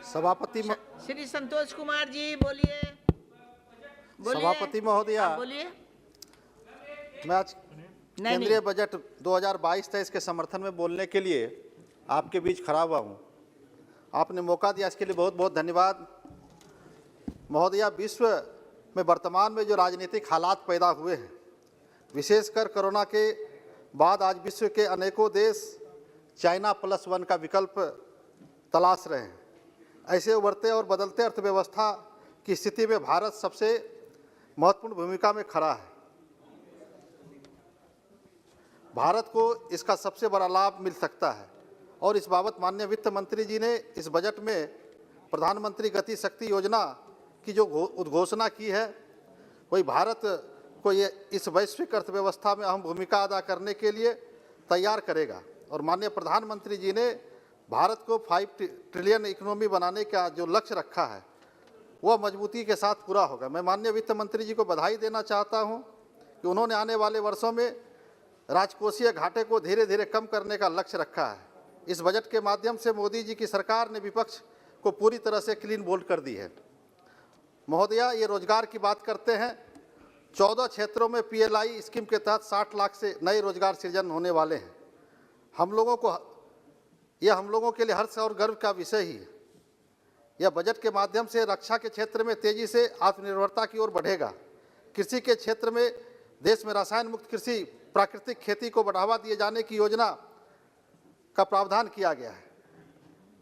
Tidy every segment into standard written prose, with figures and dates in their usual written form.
सभापति श्री संतोष कुमार जी बोलिए। सभापति महोदया, बोलिए। मैं आज केंद्रीय बजट 2022-23 के समर्थन में बोलने के लिए आपके बीच खड़ा हुआ हूँ। आपने मौका दिया, इसके लिए बहुत बहुत धन्यवाद। महोदया, विश्व में वर्तमान में जो राजनीतिक हालात पैदा हुए हैं, विशेषकर कोरोना के बाद आज विश्व के अनेकों देश चाइना +1 का विकल्प तलाश रहे हैं। ऐसे उभरते और बदलते अर्थव्यवस्था की स्थिति में भारत सबसे महत्वपूर्ण भूमिका में खड़ा है। भारत को इसका सबसे बड़ा लाभ मिल सकता है और इस बाबत माननीय वित्त मंत्री जी ने इस बजट में प्रधानमंत्री गति शक्ति योजना की जो उद्घोषणा की है, वही भारत को ये इस वैश्विक अर्थव्यवस्था में अहम भूमिका अदा करने के लिए तैयार करेगा। और माननीय प्रधानमंत्री जी ने भारत को 5 ट्रिलियन इकोनॉमी बनाने का जो लक्ष्य रखा है, वह मजबूती के साथ पूरा होगा। मैं माननीय वित्त मंत्री जी को बधाई देना चाहता हूं कि उन्होंने आने वाले वर्षों में राजकोषीय घाटे को धीरे धीरे कम करने का लक्ष्य रखा है। इस बजट के माध्यम से मोदी जी की सरकार ने विपक्ष को पूरी तरह से क्लीन बोल्ड कर दी है। महोदया, ये रोजगार की बात करते हैं। 14 क्षेत्रों में PLI स्कीम के तहत 60 लाख से नए रोजगार सृजन होने वाले हैं। हम लोगों के लिए हर्ष और गर्व का विषय ही है। यह बजट के माध्यम से रक्षा के क्षेत्र में तेजी से आत्मनिर्भरता की ओर बढ़ेगा। कृषि के क्षेत्र में देश में रसायन मुक्त कृषि, प्राकृतिक खेती को बढ़ावा दिए जाने की योजना का प्रावधान किया गया है।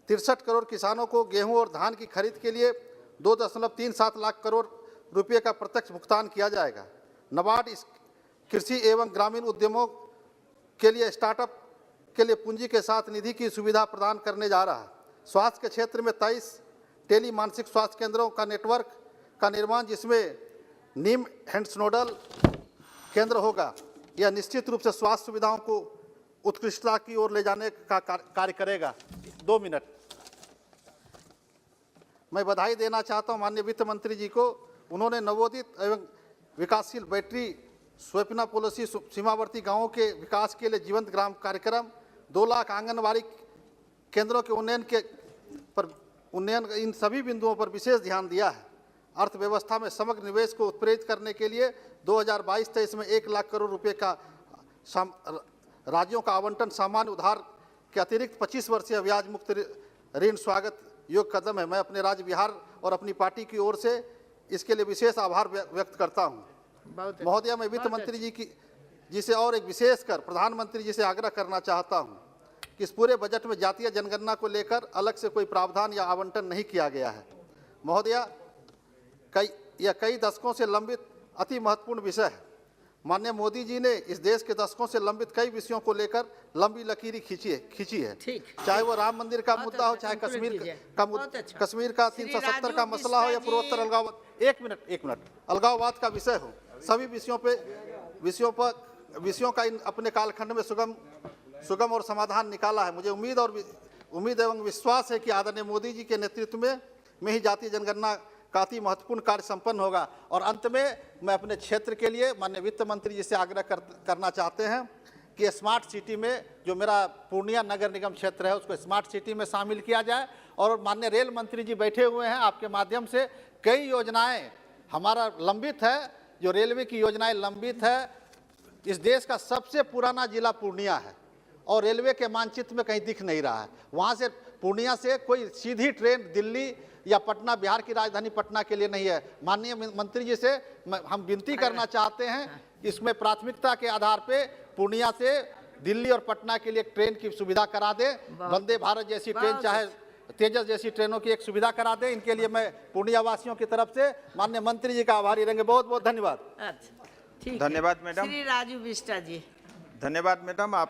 63 करोड़ किसानों को गेहूं और धान की खरीद के लिए 2.37 लाख करोड़ रुपये का प्रत्यक्ष भुगतान किया जाएगा। नाबार्ड इस कृषि एवं ग्रामीण उद्यमों के लिए स्टार्टअप के लिए पूंजी के साथ निधि की सुविधा प्रदान करने जा रहा है। स्वास्थ्य के क्षेत्र में 23 टेली मानसिक स्वास्थ्य केंद्रों का नेटवर्क का निर्माण, जिसमें नीम हैंड्स नोडल केंद्र होगा। यह निश्चित रूप से स्वास्थ्य सुविधाओं को उत्कृष्टता की ओर ले जाने का कार्य करेगा। 2 मिनट मैं बधाई देना चाहता हूं माननीय वित्त मंत्री जी को। उन्होंने नवोदित एवं विकासशील बैटरी स्वप्ना पॉलिसी, सीमावर्ती गांवों के विकास के लिए जीवंत ग्राम कार्यक्रम, 2 लाख आंगनबाड़ी केंद्रों के उन्नयन, इन सभी बिंदुओं पर विशेष ध्यान दिया है। अर्थव्यवस्था में समग्र निवेश को उत्प्रेरित करने के लिए 2022-23 में 1 लाख करोड़ रुपए का राज्यों का आवंटन सामान्य उधार के अतिरिक्त 25 वर्षीय ब्याज मुक्त ऋण स्वागत योग्य कदम है। मैं अपने राज्य बिहार और अपनी पार्टी की ओर से इसके लिए विशेष आभार व्यक्त करता हूं। महोदया, मैं वित्त मंत्री जी से और एक विशेषकर प्रधानमंत्री जी से आग्रह करना चाहता हूं कि इस पूरे बजट में जातीय जनगणना को लेकर अलग से कोई प्रावधान या आवंटन नहीं किया गया है। महोदया, कई दशकों से लंबित अति महत्वपूर्ण विषय है। माननीय मोदी जी ने इस देश के दशकों से लंबित कई विषयों को लेकर लंबी लकीर खींची है। चाहे वो राम मंदिर का मुद्दा हो, चाहे कश्मीर का 370 का मसला हो, या पूर्वोत्तर अलगाववाद, एक मिनट अलगाववाद का विषय हो, सभी विषयों का अपने कालखंड में सुगम और समाधान निकाला है। मुझे उम्मीद एवं विश्वास है कि आदरणीय मोदी जी के नेतृत्व में ही जातीय जनगणना का अति महत्वपूर्ण कार्य संपन्न होगा। और अंत में मैं अपने क्षेत्र के लिए माननीय वित्त मंत्री जी से आग्रह करना चाहते हैं कि स्मार्ट सिटी में जो मेरा पूर्णिया नगर निगम क्षेत्र है, उसको स्मार्ट सिटी में शामिल किया जाए। और माननीय रेल मंत्री जी बैठे हुए हैं, आपके माध्यम से कई योजनाएं हमारा लंबित है, जो रेलवे की योजनाएं लंबित है। इस देश का सबसे पुराना जिला पूर्णिया है और रेलवे के मानचित्र में कहीं दिख नहीं रहा है। वहाँ से पूर्णिया से कोई सीधी ट्रेन दिल्ली या पटना, बिहार की राजधानी पटना के लिए नहीं है। माननीय मंत्री जी से हम विनती करना चाहते हैं, इसमें प्राथमिकता के आधार पे पूर्णिया से दिल्ली और पटना के लिए ट्रेन की सुविधा करा दे। वंदे भारत जैसी ट्रेन, चाहे तेजस जैसी ट्रेनों की एक सुविधा करा दे। इनके लिए मैं पूर्णिया वासियों की तरफ से माननीय मंत्री जी का आभारी रहेंगे। बहुत बहुत धन्यवाद। धन्यवाद मैडम। श्री राजू बिष्टा जी। धन्यवाद मैडम। आप